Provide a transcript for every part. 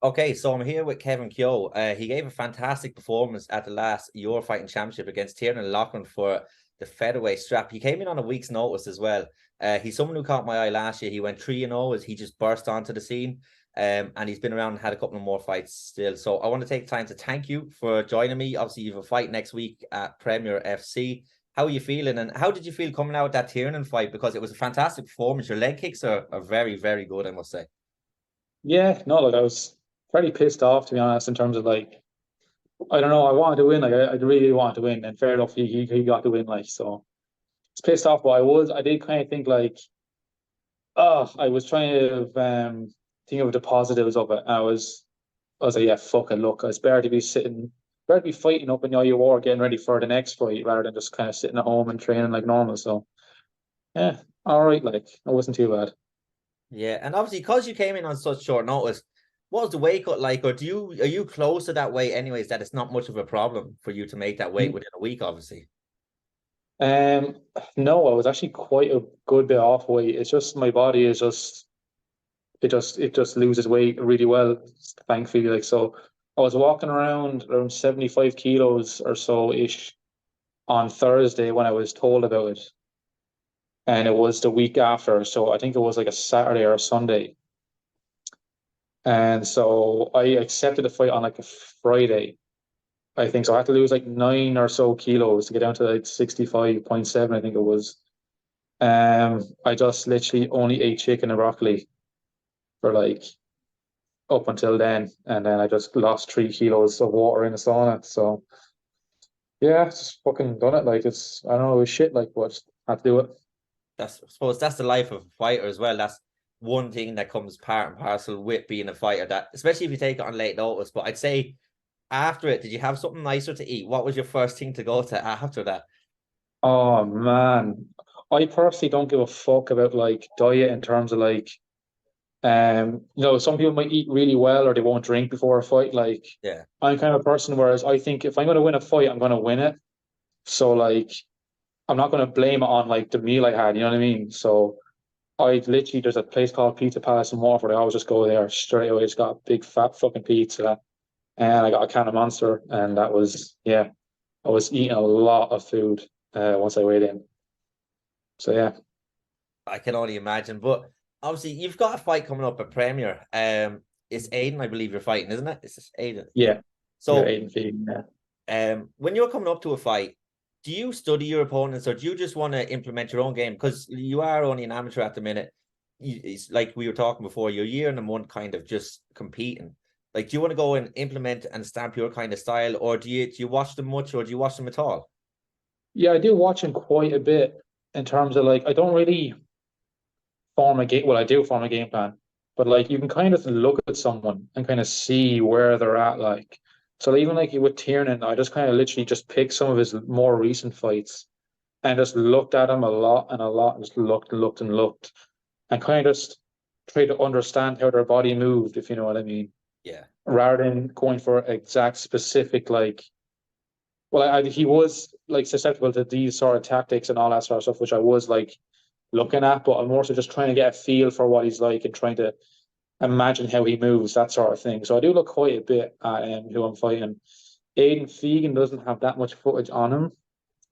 Okay, so I'm here with Kehoe. He gave a fantastic performance at the last IUR Fighting Championship against Tiernan Loughlin for the featherweight strap. He came in on a week's notice as well. He's someone who caught my eye last year. He went 3-0 as he just burst onto the scene. And he's been around and had a couple of more fights still. So I want to take time to thank you for joining me. Obviously, you have a fight next week at Premier FC. How are you feeling? And how did you feel coming out of that Tiernan fight? Because it was a fantastic performance. Your leg kicks are very, very good, I must say. Yeah, no, like I was pretty pissed off to be honest in terms of like I don't know, I wanted to win, like I really wanted to win, and fair enough, he got to win, like so. It's pissed off, but I did kind of think like, I was trying to think of the positives of it. And I was like, yeah, fuck it, look, it's better to be better to be fighting up in the IUR, getting ready for the next fight rather than just kind of sitting at home and training like normal. So yeah, all right, like it wasn't too bad. Yeah, and obviously because you came in on such short notice, what was the weight cut like? Or are you close to that weight anyways, that it's not much of a problem for you to make that weight within a week, obviously? Um, no, I was actually quite a good bit off weight. It's just my body is just it just loses weight really well, thankfully. Like so, I was walking around 75 kilos or so ish on Thursday when I was told about it, and it was the week after. So I think it was like a Saturday or a Sunday, and so I accepted the fight on like a Friday. I think so. I had to lose like 9 or so kilos to get down to like 65.7, I think it was. I just literally only ate chicken and broccoli for like up until then, and then I just lost 3 kilos of water in the sauna. So yeah, just fucking done it. Like it's I don't know, it was shit. Like but had to do it. I suppose that's the life of a fighter as well. That's one thing that comes part and parcel with being a fighter, that especially if you take it on late notice. But I'd say after it, did you have something nicer to eat? What was your first thing to go to after that? Oh man, I personally don't give a fuck about like diet in terms of like some people might eat really well or they won't drink before a fight. Like Yeah. I'm kind of a person whereas I think if I'm going to win a fight, I'm going to win it. So like I'm not going to blame it on like the meal I had. You know what I mean? So I literally there's a place called Pizza Palace in Waterford. I always just go there straight away. It's got a big fat fucking pizza, and I got a can of Monster, and that was yeah. I was eating a lot of food once I weighed in. So yeah, I can only imagine. But obviously, you've got a fight coming up at Premier. It's Aiden, I believe you're fighting, isn't it? It's just Aiden. Yeah. yeah, yeah, So, eating feed. Yeah. when you're coming up to a fight, do you study your opponents or do you just want to implement your own game? Because you are only an amateur at the minute. It's like we were talking before, you're a year and a month kind of just competing. Like, do you want to go and implement and stamp your kind of style, or do you watch them much, or do you watch them at all? Yeah, I do watch him quite a bit in terms of like I don't really form a game. Well, I do form a game plan, but like you can kind of look at someone and kind of see where they're at. Like so, even like with Tiernan, I just kind of literally just picked some of his more recent fights and just looked at him a lot and a lot, and just looked and looked and looked, and kind of just try to understand how their body moved, if you know what I mean, Yeah. rather than going for exact specific like. Well, he was like susceptible to these sort of tactics and all that sort of stuff, which I was like looking at, but I'm more so just trying to get a feel for what he's like and trying to imagine how he moves, that sort of thing. So I do look quite a bit at who I'm fighting. Aiden Fegan doesn't have that much footage on him.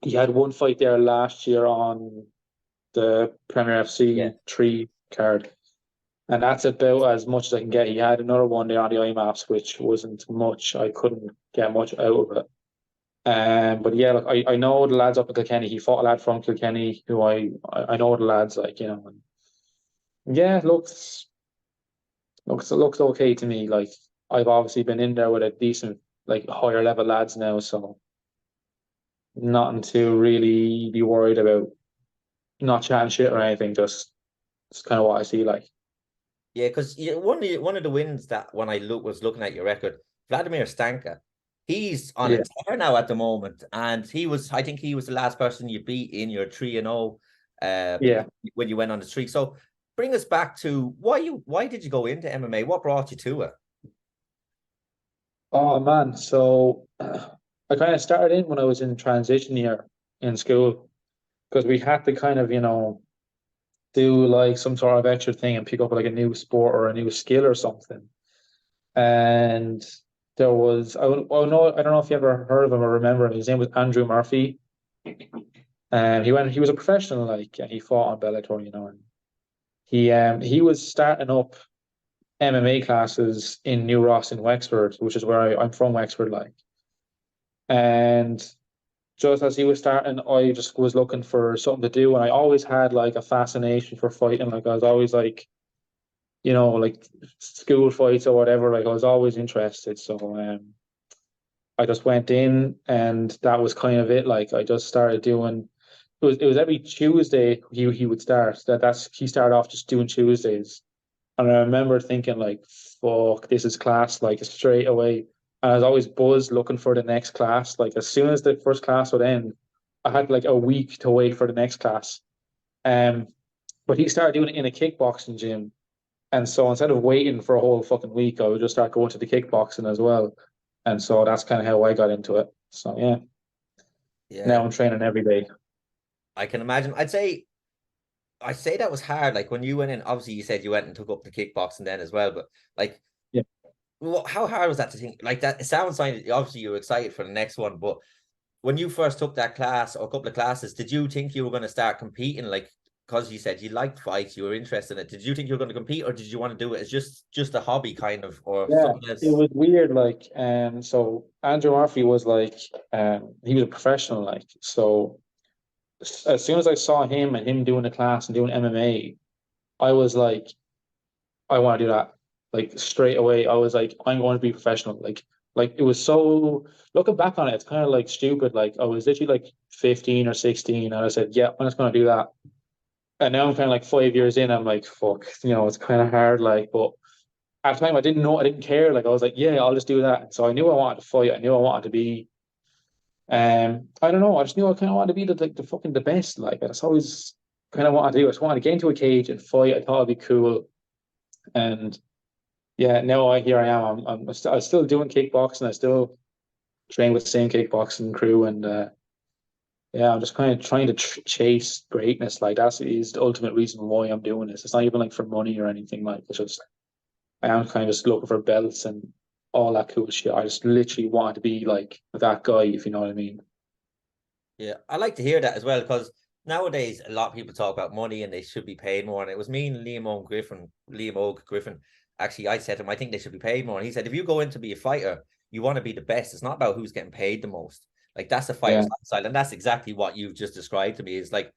He had one fight there last year on the Premier Yeah. FC 3 card, and that's about as much as I can get. He had another one there on the IMAPs, which wasn't much. I couldn't get much out of it. But yeah, look, I know the lads up at Kilkenny. He fought a lad from Kilkenny who I know the lads like, yeah, looks okay to me. Like I've obviously been in there with a decent like higher level lads now, so nothing to really be worried about. Not chatting shit or anything. Just kind of what I see. Like Yeah, because one of the wins that when I was looking at your record, Vladimir Stanka, he's on a yeah, tear now at the moment, and I think he was the last person you beat in your 3-0 yeah. when you went on the streak. So bring us back to why did you go into MMA? What brought you to it? Oh man, so I kind of started in when I was in transition year in school because we had to kind of do like some sort of extra thing and pick up like a new sport or a new skill or something. And there was, no, I don't know if you ever heard of him or remember him. His name was Andrew Murphy. And he was a professional, like, and he fought on Bellator, and he was starting up MMA classes in New Ross in Wexford, which is where I'm from, Wexford, like. And just as he was starting, I just was looking for something to do, and I always had like a fascination for fighting. Like I was always like, like school fights or whatever. Like I was always interested. So I just went in, and that was kind of it. Like I just started doing. It was every Tuesday he would start. He started off just doing Tuesdays, and I remember thinking like, "Fuck, this is class!" Like straight away. And I was always buzzed looking for the next class. Like as soon as the first class would end, I had like a week to wait for the next class. Um, but he started doing it in a kickboxing gym. And so instead of waiting for a whole fucking week, I would just start going to the kickboxing as well. And so that's kind of how I got into it. So yeah, Yeah, now I'm training every day. I can imagine. I'd say that was hard. Like when you went in, obviously you said you went and took up the kickboxing then as well, but like Yeah. how hard was that to think like that? It sounds like obviously you were excited for the next one, but when you first took that class or a couple of classes, did you think you were going to start competing? Like, because you said you liked fights, you were interested in it. Did you think you were going to compete, or did you want to do it as just a hobby, kind of, or Yeah, something it else? was weird. Like, so Andrew Murphy was like, he was a professional. Like, so as soon as I saw him and him doing the class and doing MMA, I was like, I want to do that. Like straight away, I was like, I'm going to be professional. Like it was so looking back on it, it's kind of like stupid. Like I was literally like 15 or 16, and I said, yeah, I'm just going to do that. And now I'm kind of like 5 years in, I'm like, fuck, it's kind of hard. Like, but at the time, I didn't know, I didn't care. Like I was like, yeah, I'll just do that. So I knew I wanted to fight. I knew I wanted to be. I don't know. I just knew I kind of wanted to be the fucking the best. Like that's always kind of wanted to do. I just wanted to get into a cage and fight. I thought it'd be cool. And yeah, now here I am. I'm still doing kickboxing. I still train with the same kickboxing crew, and yeah, I'm just kind of trying to chase greatness. Like that's is the ultimate reason why I'm doing this. It's not even like for money or anything. Like it's just I am kind of just looking for belts and all that cool shit. I just literally want to be like that guy, if you know what I mean. Yeah, I like to hear that as well because nowadays a lot of people talk about money and they should be paid more. And it was me and Liam Oak Griffin. Actually, I said to him, I think they should be paid more. And he said, if you go in to be a fighter, you want to be the best. It's not about who's getting paid the most. Like that's a fighter's Yeah, lifestyle, and that's exactly what you've just described to me. Is like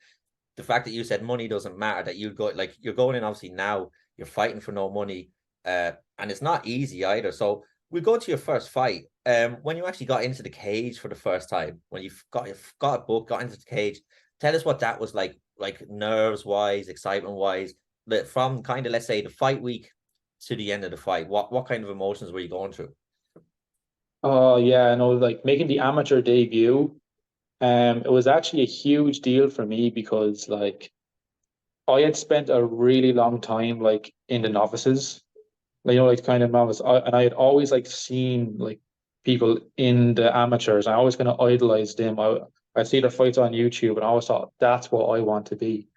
the fact that you said money doesn't matter. That you go like you're going in obviously now. You're fighting for no money, and it's not easy either. So we go to your first fight. When you actually got into the cage for the first time, when you got a book, got into the cage, tell us what that was like nerves wise, excitement wise, from kind of let's say the fight week to the end of the fight. What kind of emotions were you going through? oh yeah, I know. Like making the amateur debut, it was actually a huge deal for me because like I had spent a really long time like in the novices, like kind of novice. And I had always like seen like people in the amateurs. I always kind of idolized them. I see their fights on YouTube, and I always thought that's what I want to be.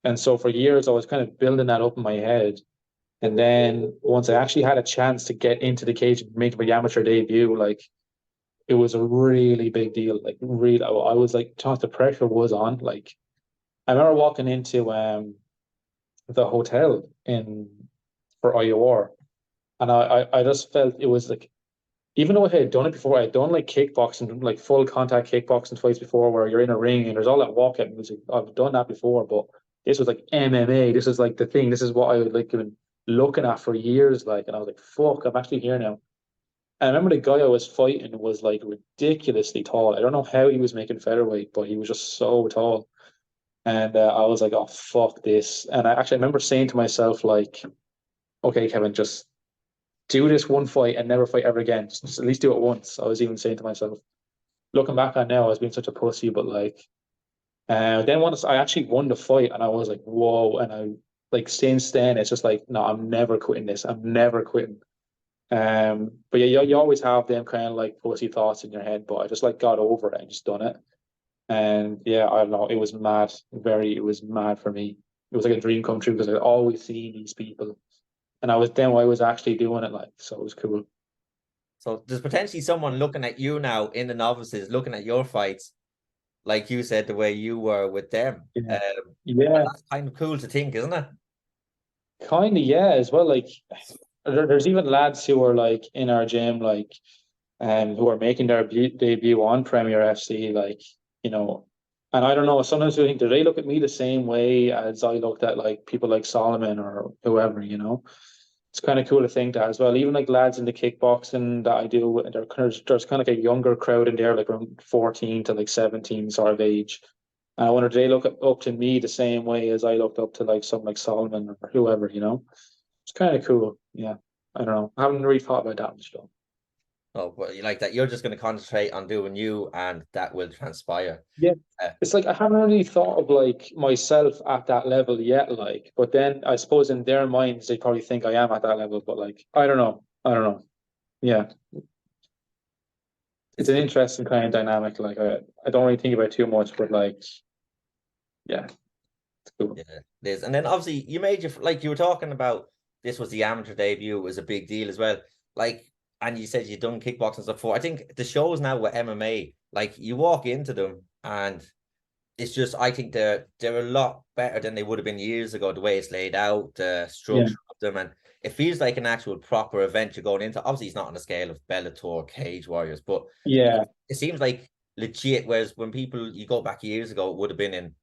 And so for years, I was kind of building that up in my head. And then once I actually had a chance to get into the cage and make my amateur debut, like it was a really big deal. Like really, I was like, the pressure was on. Like I remember walking into the hotel in for IUR, and I just felt it was like even though I had done it before, I had done like kickboxing, like full contact kickboxing fights before, where you're in a ring and there's all that walkout music. I've done that before, but this was like MMA. This is like the thing. This is what I would like been looking at for years. Like, and I was like, "Fuck, I'm actually here now." And I remember the guy I was fighting was like ridiculously tall. I don't know how he was making featherweight, but he was just so tall. And I was like, "Oh fuck this!" And I remember saying to myself, like, "Okay, Kevin, just do this one fight and never fight ever again. Just at least do it once." I was even saying to myself. Looking back on now, I was being such a pussy, but like, then once I actually won the fight, and I was like, whoa, and I like since then it's just like, no, I'm never quitting this. I'm never quitting. But yeah, you always have them kind of like pussy thoughts in your head, but I just like got over it and just done it. And yeah, I don't know, it was mad, it was mad for me. It was like a dream come true because I'd always seen these people and I was actually doing it, like, so it was cool. So there's potentially someone looking at you now in the novices, looking at your fights, like you said, the way you were with them. Yeah, Well, yeah, that's kind of cool to think, isn't it? kind of, yeah, as well. Like, there's even lads who are like in our gym, like, who are making their debut on Premier FC, like, you know, and I don't know, sometimes I think, do they look at me the same way as I looked at like people like Solomon or whoever, you know? It's kind of cool to think that as well. Even like lads in the kickboxing that I do, there's kind of like a younger crowd in there, like around 14 to like 17 sort of age. And I wonder, do they look up to me the same way as I looked up to like someone like Solomon or whoever, you know? It's kind of cool. Yeah. I don't know. I haven't really thought about that much though. Oh, but you like that. You're just going to concentrate on doing you, and that will transpire. Yeah. Uh, It's like I haven't really thought of like myself at that level yet, like, but then I suppose in their minds they probably think I am at that level, but like I don't know. I don't know. Yeah. It's it's an interesting kind of dynamic. Like I don't really think about it too much, but like yeah, it's cool. Yeah, it is. And then obviously you made your like you were talking about this was the amateur debut, it was a big deal as well. Like, and you said you'd done kickboxing stuff before. I think the shows now with MMA, like you walk into them and it's just I think they're a lot better than they would have been years ago, the way it's laid out, the Yeah. structure of them, and it feels like an actual proper event you're going into. Obviously, it's not on the scale of Bellator, Cage Warriors, but Yeah. it seems like legit. Whereas when people you go back years ago, it would have been in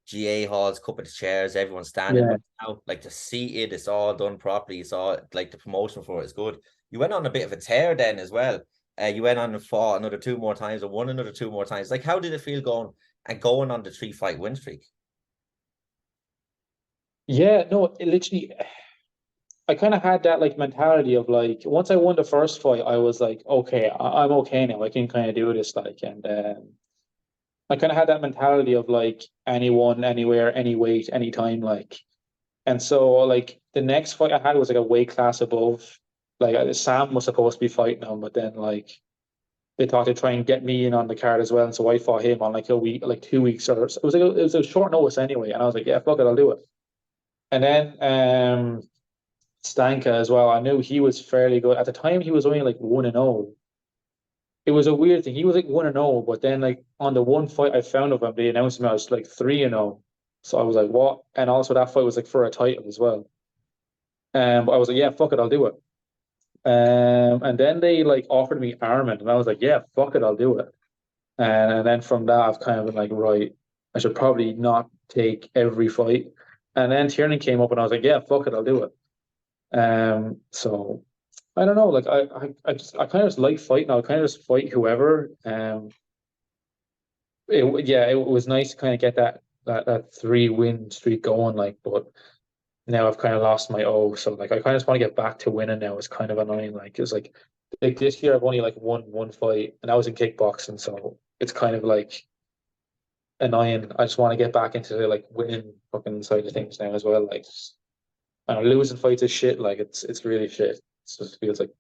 GA halls, couple of chairs, everyone standing. Yeah. But now, like to see it, it's all done properly. It's all like the promotion for it is good. You went on a bit of a tear then as well. You went on and fought another two more times, or won another two more times. Like, how did it feel going on the 3-fight win streak? Yeah, no, it literally I kind of had that like mentality of like once I won the first fight, I was like, okay, I'm okay now. I can kind of do this, like, and I kind of had that mentality of like anyone, anywhere, any weight, anytime, like. And so, like, the next fight I had was like a weight class above. Like, Sam was supposed to be fighting him, but then, like, they thought they'd try and get me in on the card as well. And so I fought him on like a week, like 2 weeks, or it was like it was a short notice anyway. And I was like, yeah, fuck it, I'll do it. And then, Stanka as well. I knew he was fairly good at the time. He was only like 1-0. It was a weird thing. He was like 1-0, but then like on the one fight I found of him, they announced him as like 3-0. So I was like, what? And also that fight was like for a title as well. But I was like, yeah, fuck it, I'll do it. And then they like offered me Armin, and I was like, yeah, fuck it, I'll do it. And then from that, I've kind of been like, right, I should probably not take every fight. And then Tiernan came up, and I was like, yeah, fuck it, I'll do it. So I don't know, like I kind of just like fighting. I'll kind of just fight whoever. Yeah, it was nice to kind of get that 3-win streak going, like, but now I've kind of lost my O. So like I kind of just want to get back to winning now. It's kind of annoying. Like it's like this year I've only like won one fight, and I was in kickboxing, so it's kind of like annoying. I just want to get back into the like winning fucking side of things now as well. Like, and losing fights is shit. Like it's really shit. It just feels like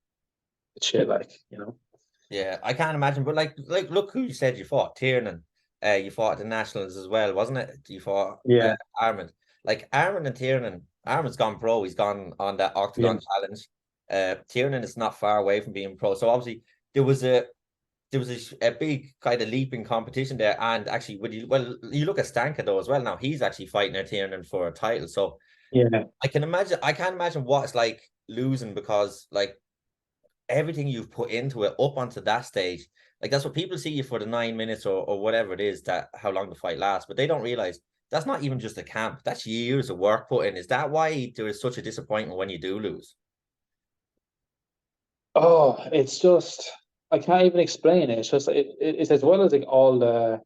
it's shit. Like, you know. Yeah, I can't imagine. But like look who you said you fought, Tiernan. You fought at the Nationals as well, wasn't it? You fought Yeah, Armin. Like Armin and Tiernan. Armin's gone pro. He's gone on that yeah, Octagon challenge. Tiernan is not far away from being pro. So obviously there was a a big kind of leap in competition there. And actually, you look at Stanka though as well. Now he's actually fighting a Tiernan for a title. So yeah. I can't imagine what it's like losing because like everything you've put into it up onto that stage. Like that's what people see you for the 9 minutes or whatever it is that how long the fight lasts, but they don't realize that's not even just a camp. That's years of work put in. Is that why there is such a disappointment when you do lose? Oh, it's just I can't even explain it. It's just it's as well as like all the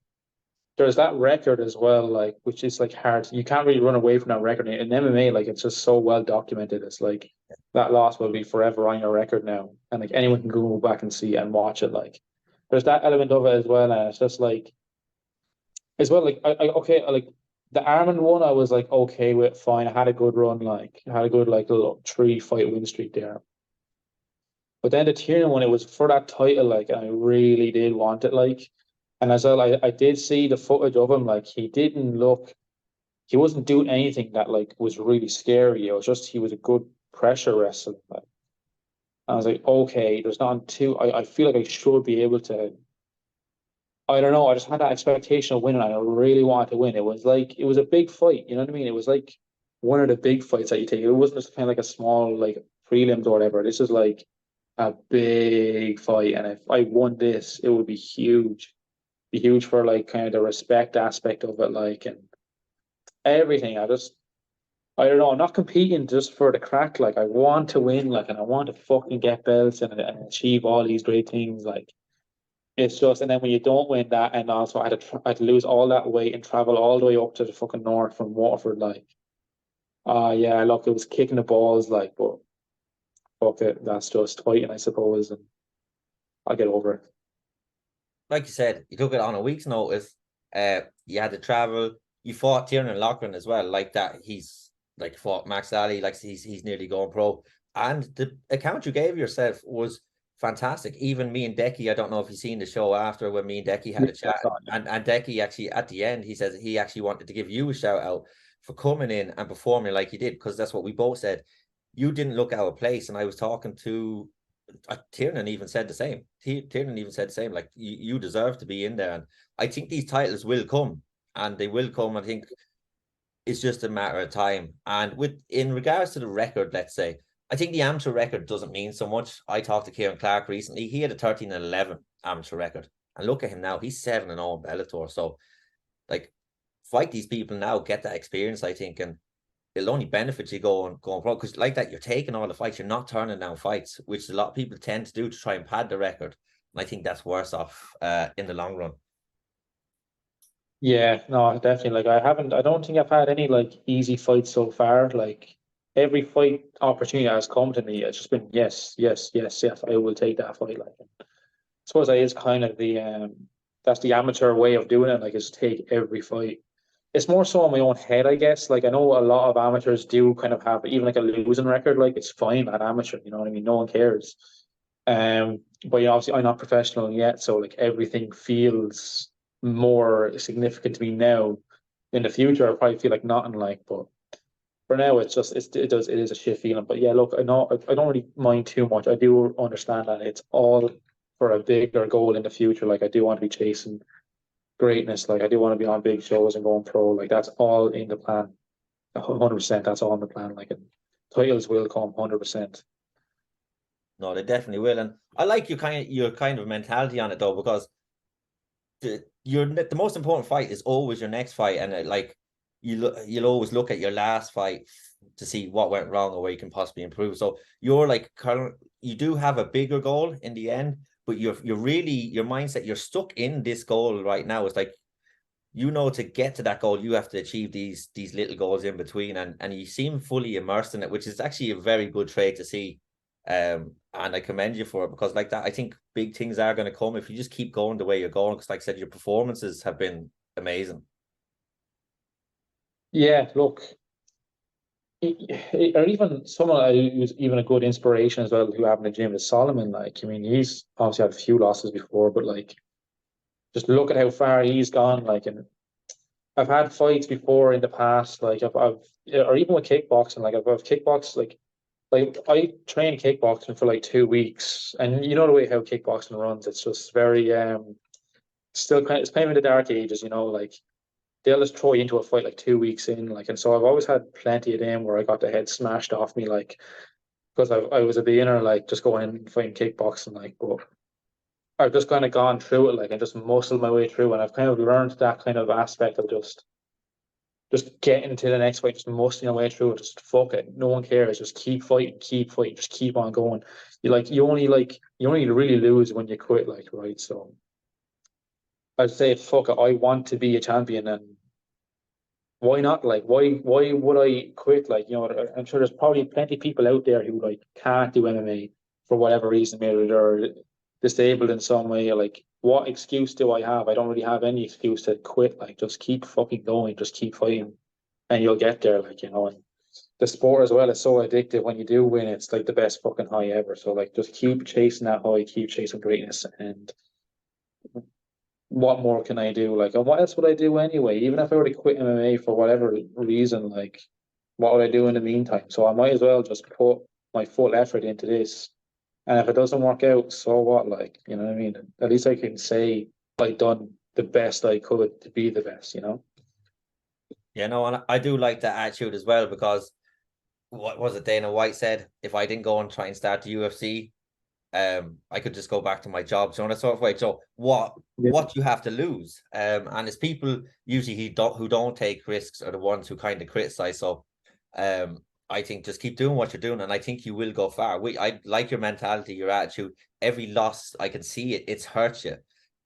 there's that record as well, like which is like hard. You can't really run away from that record. In MMA, like it's just so well documented. It's like that loss will be forever on your record now, and like anyone can go back and see and watch it. Like there's that element of it as well, and it's just like as well. Like I okay, like the Armin one, I was like okay with fine. I had a good run, like I had a good like little 3-fight win streak there. But then the Tyrion one, it was for that title, like, and I really did want it, like. And as well, I did see the footage of him, like, he wasn't doing anything that, like, was really scary. It was just, he was a good pressure wrestling. Like, I was like, okay, there's not two. I feel like I should be able to. I don't know. I just had that expectation of winning. And I really wanted to win. It was like it was a big fight. You know what I mean? It was like one of the big fights that you take. It wasn't just kind of like a small like prelims or whatever. This is like a big fight, and if I won this, it would be huge. Be huge for like kind of the respect aspect of it, like and everything. I don't know. I'm not competing just for the crack. Like I want to win, like, and I want to fucking get belts and achieve all these great things. Like it's just, and then when you don't win that, and also I had to lose all that weight and travel all the way up to the fucking north from Waterford. Like, yeah, look, it was kicking the balls, like, but fuck it, that's just fighting, I suppose, and I'll get over it. Like you said, you took it on a week's notice. You had to travel. You fought Tiernan Loughran as well, like that. He's like fought Max Ali, like he's nearly going pro. And the account you gave yourself was fantastic. Even me and Decky, I don't know if you've seen the show after when me and Decky had a chat. And Decky actually at the end, he says he actually wanted to give you a shout out for coming in and performing like you did, because that's what we both said. You didn't look out of place. And I was talking to Tiernan even said the same. Tiernan even said the same. Like you deserve to be in there, and I think these titles will come, and they will come. I think it's just a matter of time. And with in regards to the record, let's say, I think the amateur record doesn't mean so much. I talked to Kieran Clark recently. He had a 13-11 amateur record, and look at him now. He's 7-0 in Bellator. So, like, fight these people now, get that experience. I think, and it'll only benefit you going pro, because like that, you're taking all the fights, you're not turning down fights, which a lot of people tend to do to try and pad the record. And I think that's worse off in the long run. Yeah, no, definitely. Like I don't think I've had any like easy fights so far. Like every fight opportunity that has come to me, it's just been yes, yes, yes, yes. I will take that fight. Like, I suppose that is kind of the that's the amateur way of doing it. Like, is take every fight. It's more so in my own head, I guess. Like I know a lot of amateurs do kind of have even like a losing record. Like it's fine at amateur, you know what I mean? No one cares. But yeah, obviously I'm not professional yet, so like everything feels more significant to me now. In the future, I'll probably feel like nothing like, but for now, it's just it is a shit feeling. But yeah, look, I know I don't really mind too much. I do understand that it's all for a bigger goal in the future. Like I do want to be chasing greatness. Like I do want to be on big shows and going pro. Like that's all in the plan. 100%. That's all in the plan. Like and titles will come 100%. No, they definitely will. And I like your kind of mentality on it though, because the most important fight is always your next fight, and like you'll always look at your last fight to see what went wrong or where you can possibly improve. So you're like you do have a bigger goal in the end, but you're really your mindset, you're stuck in this goal right now. It's like, to get to that goal, you have to achieve these little goals in between, and you seem fully immersed in it, which is actually a very good trait to see. And I commend you for it, because like that, I think big things are going to come if you just keep going the way you're going. Because like I said, your performances have been amazing. Yeah, look, or even someone who's even a good inspiration as well, who have in the gym is Solomon. Like, I mean, he's obviously had a few losses before, but like, just look at how far he's gone. Like, and I've had fights before in the past, like I've or even with kickboxing, like I've kickboxed, like I trained kickboxing for like 2 weeks, and you know the way how kickboxing runs, it's just very still it's kind of in the dark ages, like they'll just throw you into a fight like 2 weeks in, like, and so I've always had plenty of them where I got the head smashed off me, like, because I was a beginner, like just going in and fighting kickboxing, like, but I've just kind of gone through it, like, and just muscled my way through, and I've kind of learned that kind of aspect of just getting to the next fight, just muscling your way through it, just fuck it, no one cares, just keep fighting, just keep on going. You only really lose when you quit, like, right? So I'd say fuck it, I want to be a champion, and why not? Like, why would I quit? Like, I'm sure there's probably plenty of people out there who like can't do MMA for whatever reason, maybe they're disabled in some way. Like, what excuse do I have? I don't really have any excuse to quit. Like, just keep fucking going, just keep fighting, and you'll get there. Like, and the sport as well is so addictive. When you do win, it's like the best fucking high ever. So like, just keep chasing that high, keep chasing greatness, and what more can I do? Like, and what else would I do anyway? Even if I were to quit MMA for whatever reason, like, what would I do in the meantime? So I might as well just put my full effort into this. And if it doesn't work out, so what? Like, you know what I mean? At least I can say I done the best I could to be the best, you know? Yeah, no, and I do like that attitude as well because what was it Dana White said? If I didn't go and try and start the UFC, I could just go back to my job. So in a sort of way, so Yeah. what you have to lose? And it's people usually who don't take risks are the ones who kind of criticize. So I think just keep doing what you're doing, and I think you will go far. I like your mentality, your attitude. Every loss, I can see it. It's hurt you,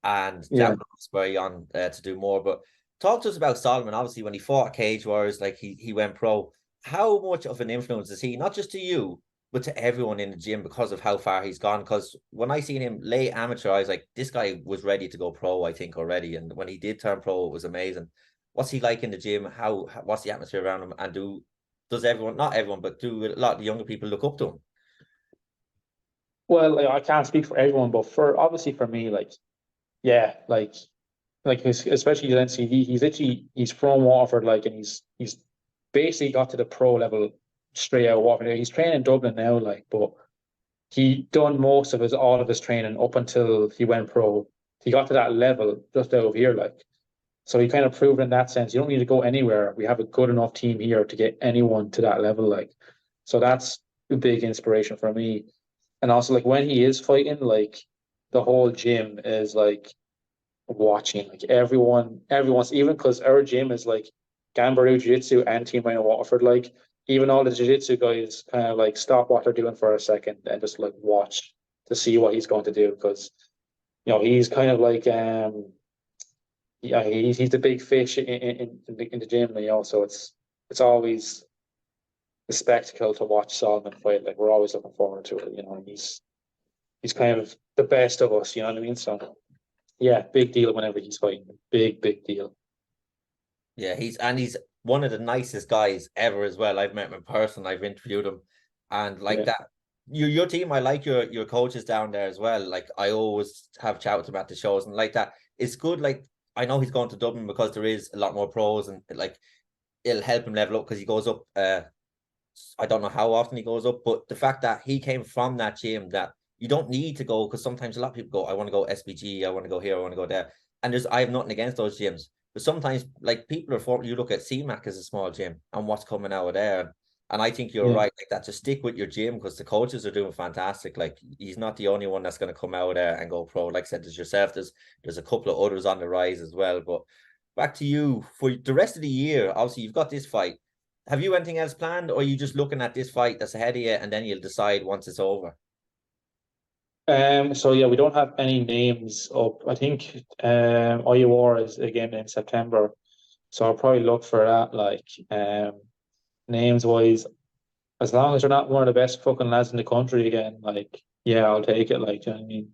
and that Yeah. will inspire you on to do more. But talk to us about Solomon. Obviously, when he fought Cage Warriors, like he went pro. How much of an influence is he, not just to you, but to everyone in the gym because of how far he's gone? Because when I seen him late amateur, I was like, this guy was ready to go pro, I think, already. And when he did turn pro, it was amazing. What's he like in the gym? What's the atmosphere around him? And does everyone, not everyone, but do a lot of the younger people look up to him? Well, like, I can't speak for everyone, but for obviously for me, like, yeah, like especially his NCD, he's from Waterford, like, and he's basically got to the pro level straight out of Waterford. He's training in Dublin now, like, but he done most of his all of his training up until he went pro. He got to that level just out of here, like. So he kind of proved in that sense. You don't need to go anywhere. We have a good enough team here to get anyone to that level, like. So that's a big inspiration for me. And also, like, when he is fighting, like, the whole gym is like watching, like, everyone's, even because our gym is like Gambaroo Jiu-Jitsu and Team Ryano Waterford, like, even all the jiu-jitsu guys kind of like stop what they're doing for a second and just like watch to see what he's going to do, because he's kind of like yeah, he's the big fish in the gym, so it's always a spectacle to watch Solomon fight. Like, we're always looking forward to it. He's kind of the best of us. You know what I mean? So yeah, big deal whenever he's fighting. Big deal. Yeah, he's one of the nicest guys ever as well. I've met him in person, I've interviewed him, and like Yeah, that. Your team, I like your coaches down there as well. Like I always have chat with him at the shows and like that. It's good. Like I know he's going to Dublin because there is a lot more pros and like it'll help him level up because he goes up. I don't know how often he goes up, but the fact that he came from that gym that you don't need to go, because sometimes a lot of people go, I want to go SBG, I want to go here, I want to go there. And I have nothing against those gyms. But sometimes like people you look at CMAC as a small gym and what's coming out of there. And I think you're yeah, right, like that, to stick with your gym because the coaches are doing fantastic. Like he's not the only one that's going to come out there and go pro. Like I said, there's yourself, there's a couple of others on the rise as well. But back to you for the rest of the year. Obviously, you've got this fight. Have you anything else planned, or are you just looking at this fight that's ahead of you, and then you'll decide once it's over? So yeah, we don't have any names up. I think IUR is again in September, so I'll probably look for that. Like, names wise, as long as you're not one of the best fucking lads in the country again, like, yeah, I'll take it. Like, you know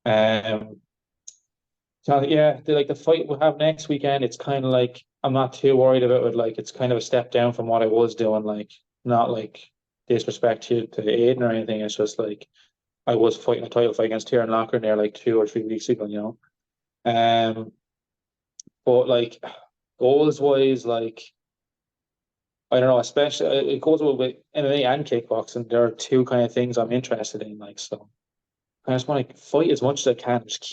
what I mean? So yeah, the fight we have next weekend, it's kind of like I'm not too worried about it. Like, it's kind of a step down from what I was doing. Like, not like disrespect to Aiden or anything. It's just like I was fighting a title fight against Tiernan Loughlin there like 2 or 3 weeks ago. But like, goals wise, like, I don't know. Especially it goes with MMA and kickboxing. There are two kind of things I'm interested in. Like, so I just want to fight as much as I can. Just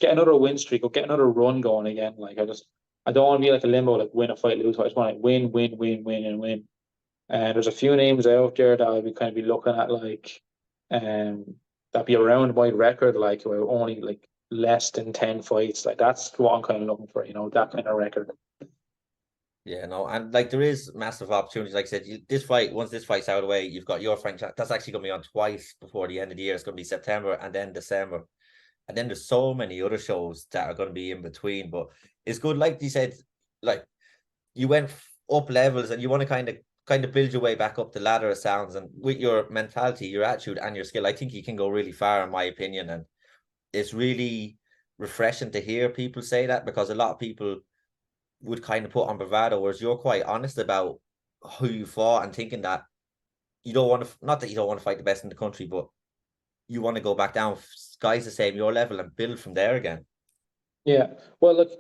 get another win streak or get another run going again. Like, I don't want to be like a limbo, like win a fight, lose. I just want to win, and win. And there's a few names out there that I would kind of be looking at, like, that be around my record, like, only like less than 10 fights. Like, that's what I'm kind of looking for. That kind of record. Yeah, no, and like there is massive opportunities. Like I said, once this fight's out of the way, you've got your fight. That's actually going to be on twice before the end of the year. It's going to be September and then December, and then there's so many other shows that are going to be in between. But it's good, like you said, like you went up levels and you want to kind of build your way back up the ladder. It sounds, and with your mentality, your attitude, and your skill, I think you can go really far, in my opinion. And it's really refreshing to hear people say that because a lot of people would kind of put on bravado, whereas you're quite honest about who you fought and thinking that you don't want to, not that you don't want to fight the best in the country, but you want to go back down, guys the same your level, and build from there again. Yeah. Well, look,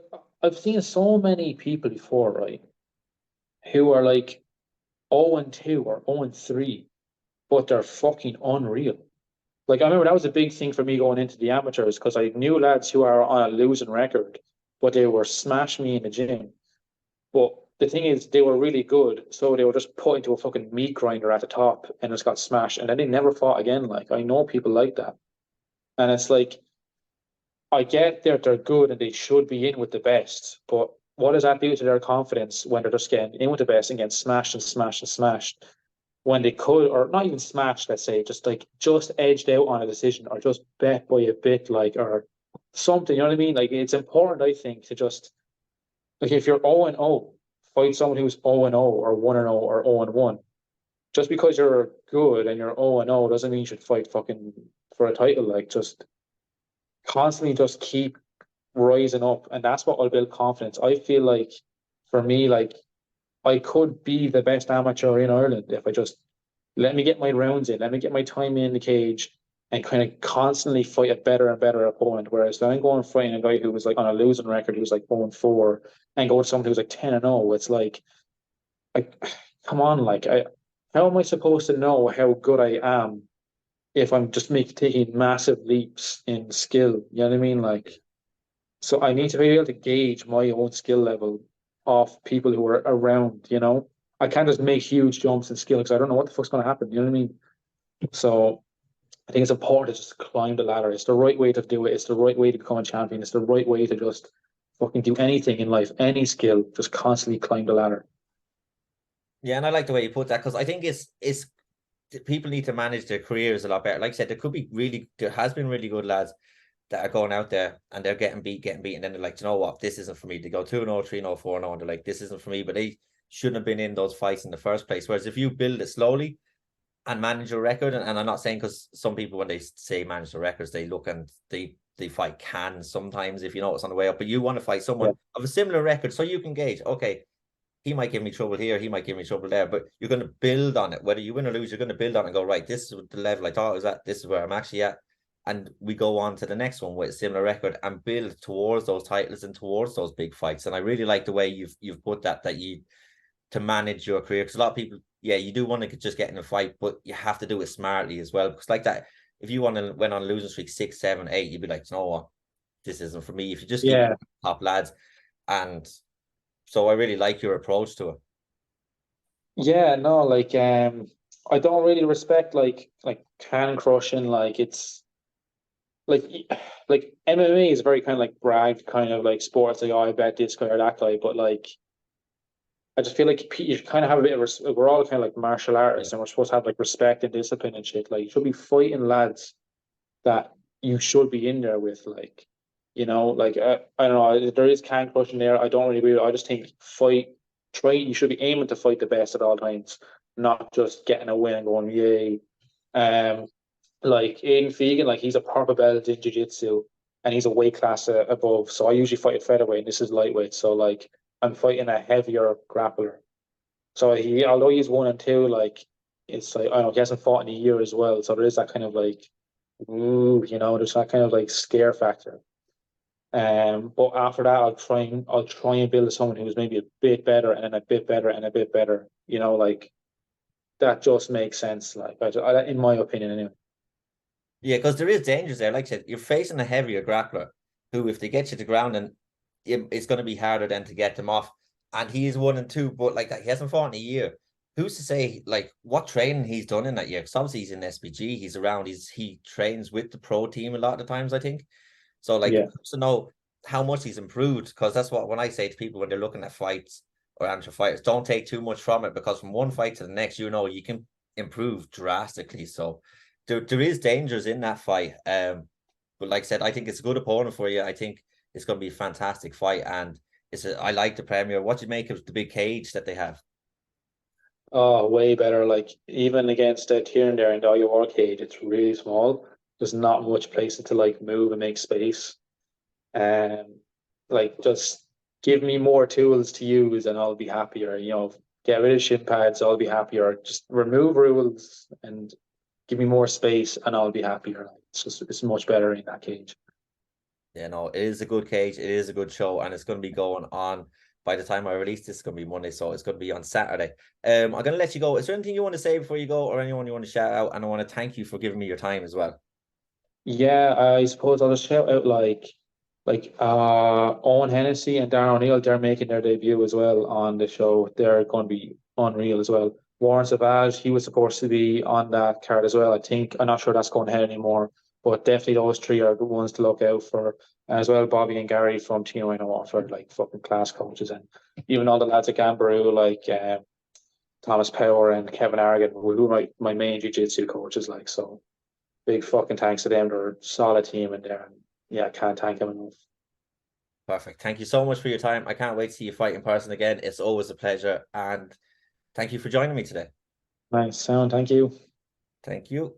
I've seen so many people before, right? who are like 0-2 or 0-3, but they're fucking unreal. Like, I remember that was a big thing for me going into the amateurs because I knew lads who are on a losing record, but they were smashing me in the gym. But the thing is, they were really good, so they were just put into a fucking meat grinder at the top and just got smashed, and then they never fought again. Like, I know people like that, and it's like I get that they're good and they should be in with the best, but what does that do to their confidence when they're just getting in with the best and getting smashed and smashed and smashed when they could, or not even smashed, let's say, just like just edged out on a decision or just bet by a bit, like, or something, you know what I mean? Like, it's important, I think, to just, like, if you're 0-0, fight someone who's 0-0 or 1-0 or 0-1. Just because you're good and you're 0-0 doesn't mean you should fight fucking for a title. Like, just constantly just keep rising up, and that's what will build confidence. I feel like for me, like, I could be the best amateur in Ireland if I just let me get my rounds in, let me get my time in the cage, and kind of constantly fight a better and better opponent. Whereas then I go and fighting a guy who was like on a losing record, who's like 0-4, and go to someone who's like 10-0. It's like, come on, like, how am I supposed to know how good I am if I'm just taking massive leaps in skill? You know what I mean? Like, so I need to be able to gauge my own skill level off people who are around, you know? I can't just make huge jumps in skill because I don't know what the fuck's going to happen. You know what I mean? So I think it's important to just climb the ladder. It's the right way to do it. It's the right way to become a champion. It's the right way to just fucking do anything in life, any skill, just constantly climb the ladder. Yeah, and I like the way you put that because I think it's people need to manage their careers a lot better. Like I said, there has been really good lads that are going out there and they're getting beat, and then they're like, you know what, this isn't for me. They go 2-0, 3-0, 4-0, and they're like, this isn't for me. But they shouldn't have been in those fights in the first place. Whereas if you build it slowly and manage your record, and I'm not saying, because some people when they say manage the records, they look and they fight cans sometimes if you know it's on the way up. But you want to fight Yeah. someone of a similar record so you can gauge, okay, he might give me trouble here, he might give me trouble there, but you're going to build on it. Whether you win or lose, you're going to build on it and go, right, this is the level I thought I was at, this is where I'm actually at. And we go on to the next one with a similar record and build towards those titles and towards those big fights. And I really like the way you've put that you to manage your career. Because a lot of people, yeah, you do want to just get in a fight, but you have to do it smartly as well. Because like that, if you went on a losing streak 6, 7, 8, you'd be like, you know what, this isn't for me. If you just keep Yeah. top lads, and so I really like your approach to it. Yeah, no, like, I don't really respect like can crushing. Like, it's like like MMA is very kind of like brag kind of like sports. Like, oh, I bet this guy or that guy, but like I just feel like you kind of have a bit of we're all kind of like martial Yeah. artists, and we're supposed to have like respect and discipline and shit. Like, you should be fighting lads that you should be in there with, like, you know, like, I don't know, there is can crushing there. I don't really agree with it. I just think try. You should be aiming to fight the best at all times, not just getting a win and going yay. Um, like Aiden Fegan, like, he's a purple belt in jiu-jitsu and he's a weight class above. So I usually fight at featherweight and this is lightweight. So like I'm fighting a heavier grappler. So although he's 1-2, like, it's like, I don't know, he hasn't fought in a year as well. So there is that kind of like, ooh, you know, there's that kind of like scare factor. But after that, I'll try and build someone who's maybe a bit better and then a bit better and a bit better. You know, like, that just makes sense. Like, in my opinion, anyway. Yeah, because there is dangers there. Like I said, you're facing a heavier grappler who, if they get you to ground, and it's going to be harder then to get them off. And he is 1-2, but like that, he hasn't fought in a year. Who's to say like what training he's done in that year? Because obviously he's in SPG, he's around, he trains with the pro team a lot of the times, I think. So like Yeah, to know how much he's improved, because that's what when I say to people when they're looking at fights or amateur fighters, don't take too much from it, because from one fight to the next, you know, you can improve drastically. So there is dangers in that fight. But like I said, I think it's a good opponent for you. I think it's going to be a fantastic fight, and I like the Premier. What do you make of the big cage that they have? oh, way better. Like, even against Tyrone there in the IUR cage, it's really small. There's not much place to like move and make space. Um, like, just give me more tools to use and I'll be happier. You know, get rid of shin pads, I'll be happier. Just remove rules and give me more space and I'll be happier. Like, it's much better in that cage. You know, it is a good cage. It is a good show, and it's going to be going on by the time I release this, it's going to be Monday, so it's going to be on Saturday. I'm going to let you go. Is there anything you want to say before you go, or anyone you want to shout out? And I want to thank you for giving me your time as well. Yeah, I suppose I'll just shout out Owen Hennessy and Darren O'Neill. They're making their debut as well on the show. They're going to be unreal as well. Warren Savage, he was supposed to be on that card as well. I think I'm not sure that's going ahead anymore, but definitely those three are the ones to look out for. As well, Bobby and Gary from Team Ryano Waterford, like fucking class coaches, and even all the lads at Gambaroo, like Thomas Power and Kevin Argan, who are my main jiu-jitsu coaches. Like, so big fucking thanks to them. They're a solid team in there, and yeah, can't thank them enough. Perfect. Thank you so much for your time. I can't wait to see you fight in person again. It's always a pleasure, and thank you for joining me today. Nice sound. Thank you. Thank you.